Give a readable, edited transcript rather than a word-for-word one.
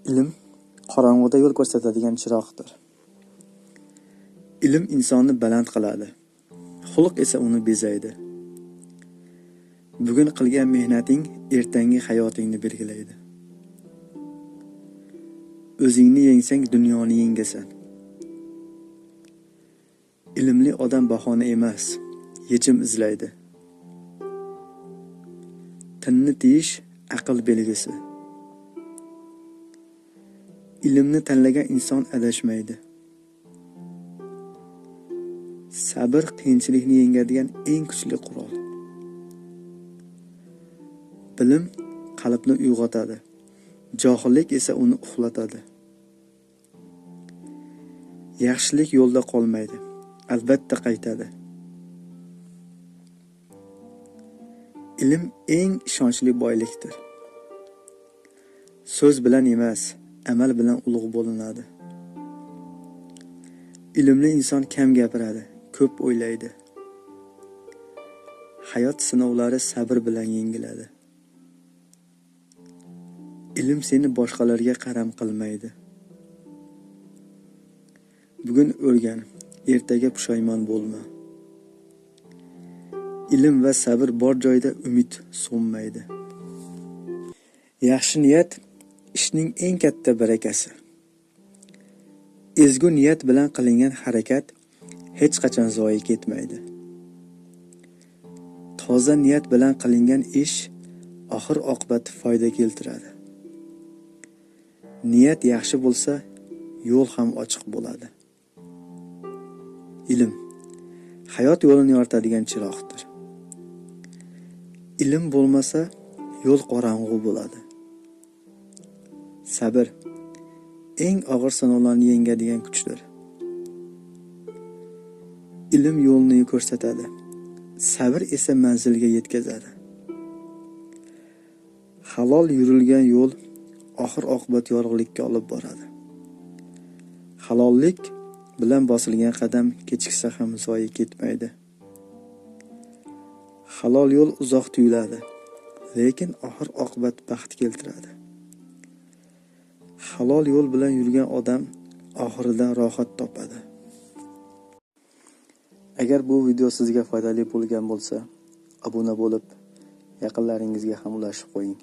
Ilm qorong'uda yo'l ko'rsatadigan chiroqdir. Ilm insonni baland qiladi, xulq esa uni bezaydi. Bugun qilgan mehnating ertangi hayotingni belgilaydi. O'zingni yengsang dunyoni yengasan. Ilmli odam bahona emas, yechim izlaydi. Tinni tiyish aql belgisi. Ilmni tanlagan inson adashmaydi. Sabr qiyinchilikni yengadigan eng kuchli qurol. Bilim qalbni uyg'otadi, johillik esa uni uxlatadi. Yaxshilik yo'lda qolmaydi, albatta qaytadi. Ilm eng ishonchli boylikdir. So'z bilan emas, amal bilan ulug' bo'linadi. Ilmli inson kam gapiradi, ko'p o'ylaydi. Hayot sinovlari sabr bilan yengiladi. Ilm seni boshqalarga qaram qilmaydi. Bugun o'rgan, ertaga pushaymon bo'lma. Ilm va sabr bor joyda umid so'nmaydi. Yaxshi niyat ishning eng katta barakasi. Ezgu niyat bilan qilingan harakat hech qachon zoyi ketmaydi. Toza niyat bilan qilingan ish oxir oqibati foyda keltiradi. Niyat yaxshi bo'lsa, yo'l ham ochiq bo'ladi. Ilm hayot yo'lini yoritadigan chiroqdir. Ilm bo'lmasa, yo'l qorong'u bo'ladi. Sabr eng og'ir sinovlarni yengadigan kuchdir. Ilm yo'lni ko'rsatadi, sabr esa manzilga yetkazadi. Halol yurilgan yo'l oxir oqibat yorug'likka olib boradi. Halollik bilan bosilgan qadam kechiksa ham zoyi ketmaydi. Halol yo'l uzoq tuyuladi, lekin oxir oqibat baxt keltiradi. Halol yo'l bilan yurgan odam oxirida rohat topadi. Agar bu video sizga foydali bo'lgan bo'lsa, obuna bo'lib, yaqinlaringizga ham ulashib qo'ying.